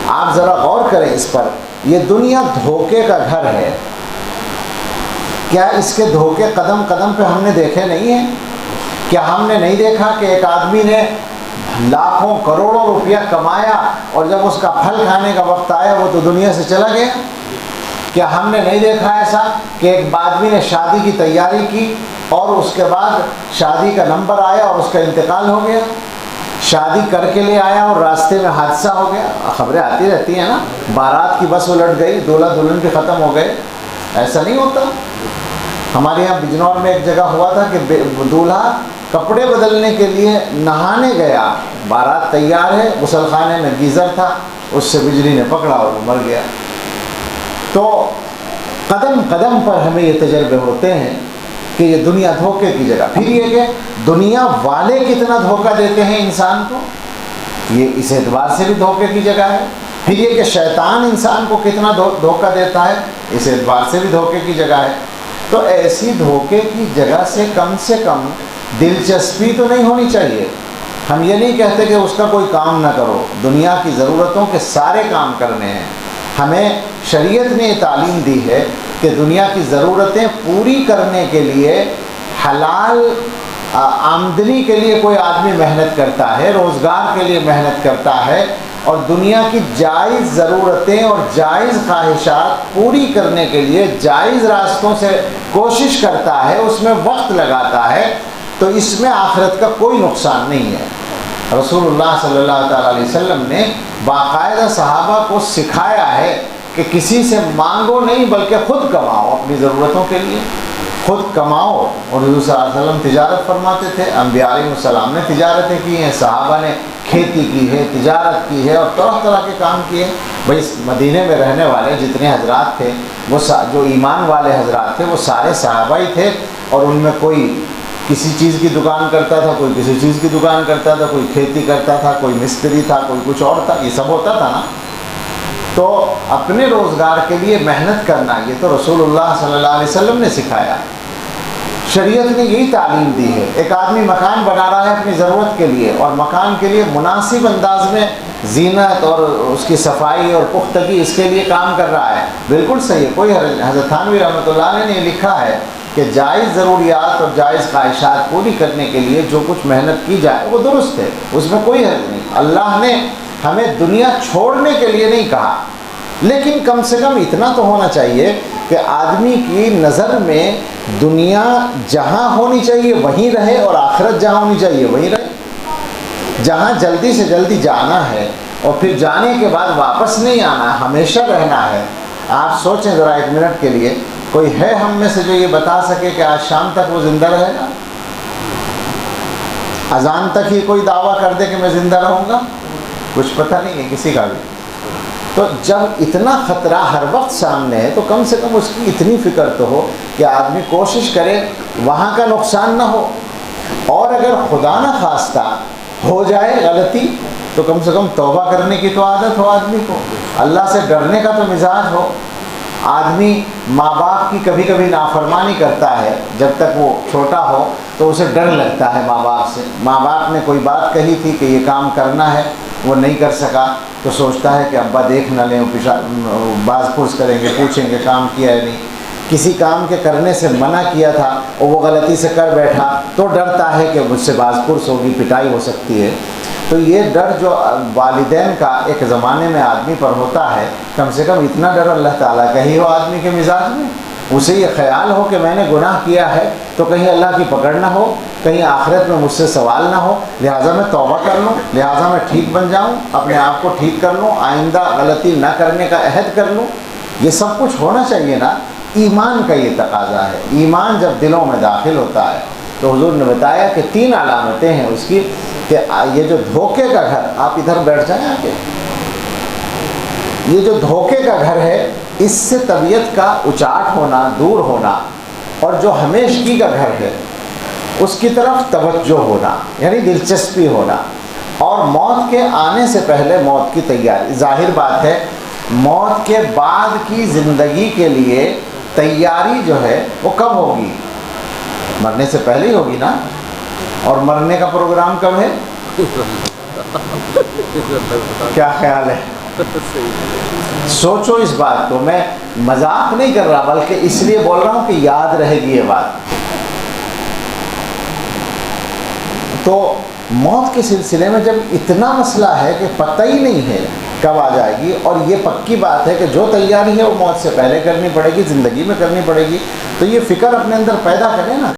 آپ ذرا غور کریں اس پر. یہ دنیا دھوکے کا گھر ہے. کیا اس کے دھوکے قدم قدم پہ ہم نے دیکھے نہیں ہیں؟ کیا ہم نے نہیں دیکھا کہ ایک آدمی نے لاکھوں کروڑوں روپیہ کمایا اور جب اس کا پھل کھانے کا وقت آیا وہ تو دنیا سے چلا گیا؟ کیا ہم نے نہیں دیکھا ایسا کہ ایک آدمی نے شادی کی تیاری کی اور اس کے بعد شادی کا نمبر آیا اور اس کا انتقال ہو گیا؟ شادی کر کے لے آیا اور راستے میں حادثہ ہو گیا. خبریں آتی رہتی ہیں نا، بارات کی بس الٹ گئی، دولہا دلہن بھی ختم ہو گئے. ایسا نہیں ہوتا. ہمارے یہاں بجنور میں ایک جگہ ہوا تھا کہ دولہا کپڑے بدلنے کے لیے نہانے گیا، بارات تیار ہے، غسل خانے میں گیزر تھا، اس سے بجلی نے پکڑا اور وہ مر گیا. تو قدم قدم پر ہمیں یہ تجربے ہوتے ہیں کہ یہ دنیا دھوکے کی جگہ. پھر یہ کہ دنیا والے کتنا دھوکہ دیتے ہیں انسان کو، یہ اس اعتبار سے بھی دھوکے کی جگہ ہے. پھر یہ کہ شیطان انسان کو کتنا دھوکہ دیتا ہے، اس اعتبار سے بھی دھوکے کی جگہ ہے. تو ایسی دھوکے کی جگہ سے کم دلچسپی تو نہیں ہونی چاہیے. ہم یہ نہیں کہتے کہ اس کا کوئی کام نہ کرو، دنیا کی ضرورتوں کے سارے کام کرنے ہیں. ہمیں شریعت نے یہ تعلیم دی ہے کہ دنیا کی ضرورتیں پوری کرنے کے لیے حلال آمدنی کے لیے کوئی آدمی محنت کرتا ہے، روزگار کے لیے محنت کرتا ہے، اور دنیا کی جائز ضرورتیں اور جائز خواہشات پوری کرنے کے لیے جائز راستوں سے کوشش کرتا ہے، اس میں وقت لگاتا ہے. تو اس میں آخرت کا کوئی نقصان نہیں ہے. رسول اللہ صلی اللہ تعالیٰ علیہ وسلم نے باقاعدہ صحابہ کو سکھایا ہے کہ کسی سے مانگو نہیں بلکہ خود کماؤ، اپنی ضرورتوں کے لیے خود کماؤ. اور حضور صلی اللہ علیہ وسلم تجارت فرماتے تھے، انبیاء علیہ السلام نے تجارتیں کی ہیں، صحابہ نے کھیتی کی ہے، تجارت کی ہے اور طرح طرح کے کام کیے. بھائی مدینے میں رہنے والے جتنے حضرات تھے، وہ جو ایمان والے حضرات تھے وہ سارے صحابہ ہی تھے، اور ان میں کوئی کسی چیز کی دکان کرتا تھا، کوئی کسی چیز کی دکان کرتا تھا، کوئی کھیتی کرتا تھا، کوئی مستری تھا، کوئی کچھ اور تھا. یہ سب ہوتا تھا نا. تو اپنے روزگار کے لیے محنت کرنا یہ تو رسول اللہ صلی اللہ علیہ وسلم نے سکھایا. شریعت نے یہی تعلیم دی ہے. ایک آدمی مکان بنا رہا ہے اپنی ضرورت کے لیے، اور مکان کے لیے مناسب انداز میں زینت اور اس کی صفائی اور پختگی اس کے لیے کام کر رہا ہے، بالکل صحیح ہے، کوئی حرج نہیں. حضرت تھانوی رحمۃ اللہ علیہ نے لکھا ہے کہ جائز ضروریات اور جائز خواہشات پوری کرنے کے لیے جو کچھ محنت کی جائے وہ درست ہے، اس میں کوئی حرج نہیں. اللہ نے ہمیں دنیا چھوڑنے کے لیے نہیں کہا، لیکن کم سے کم اتنا تو ہونا چاہیے کہ آدمی کی نظر میں دنیا جہاں ہونی چاہیے وہیں رہے، اور آخرت جہاں ہونی چاہیے وہیں رہے. جہاں جلدی سے جلدی جانا ہے اور پھر جانے کے بعد واپس نہیں آنا، ہمیشہ رہنا ہے. آپ سوچیں ذرا ایک منٹ کے لیے، کوئی ہے ہم میں سے جو یہ بتا سکے کہ آج شام تک وہ زندہ رہے گا؟ اذان تک ہی کوئی دعویٰ کر دے کہ میں زندہ رہوں گا؟ کچھ پتہ نہیں ہے کسی کا بھی. تو جب اتنا خطرہ ہر وقت سامنے ہے تو کم سے کم اس کی اتنی فکر تو ہو کہ آدمی کوشش کرے وہاں کا نقصان نہ ہو. اور اگر خدا نہ خواستہ ہو جائے غلطی تو کم سے کم توبہ کرنے کی تو عادت ہو آدمی کو، اللہ سے ڈرنے کا تو مزاج ہو. آدمی ماں باپ کی کبھی کبھی نافرمانی کرتا ہے، جب تک وہ چھوٹا ہو تو اسے ڈر لگتا ہے ماں باپ سے. ماں باپ نے کوئی بات کہی تھی کہ یہ کام کرنا ہے، وہ نہیں کر سکا تو سوچتا ہے کہ ابا دیکھ نہ لیں، باز پرس کریں گے، پوچھیں گے کام کیا ہے نہیں. کسی کام کے کرنے سے منع کیا تھا اور وہ غلطی سے کر بیٹھا تو ڈرتا ہے کہ مجھ سے باز پرس ہوگی، پٹائی ہو سکتی ہے. تو یہ ڈر جو والدین کا ایک زمانے میں آدمی پر ہوتا ہے، کم سے کم اتنا ڈر اللہ تعالیٰ کا ہی ہو آدمی کے مزاج میں. اسے یہ خیال ہو کہ میں نے گناہ کیا ہے تو کہیں اللہ کی پکڑ نہ ہو، کہیں آخرت میں مجھ سے سوال نہ ہو، لہٰذا میں توبہ کر لوں، لہٰذا میں ٹھیک بن جاؤں، اپنے آپ کو ٹھیک کر لوں، آئندہ غلطی نہ کرنے کا عہد کر لوں. یہ سب کچھ ہونا چاہیے نا. ایمان کا یہ تقاضا ہے. ایمان جب دلوں میں داخل ہوتا ہے تو حضور نے بتایا کہ 3 علامتیں ہیں اس کی، کہ یہ جو دھوکے کا گھر، آپ ادھر بیٹھ جائیں آگے، یہ جو دھوکے کا گھر ہے اس سے طبیعت کا اچاٹ ہونا، دور ہونا، اور جو ہمیشگی کا گھر ہے اس کی طرف توجہ ہونا، یعنی دلچسپی ہونا، اور موت کے آنے سے پہلے موت کی تیاری. ظاہر بات ہے موت کے بعد کی زندگی کے لیے تیاری جو ہے وہ کب ہوگی؟ مرنے سے پہلے ہی ہوگی نا. اور مرنے کا پروگرام کب ہے؟ کیا خیال ہے؟ سوچو اس بات کو، میں مذاق نہیں کر رہا بلکہ اس لیے بول رہا ہوں کہ یاد رہے گی یہ بات۔ تو موت کے سلسلے میں جب اتنا مسئلہ ہے کہ پتہ ہی نہیں ہے کب آ جائے گی، اور یہ پکی بات ہے کہ جو تیاری ہے وہ موت سے پہلے کرنی پڑے گی، زندگی میں کرنی پڑے گی، تو یہ فکر اپنے اندر پیدا کریں نا۔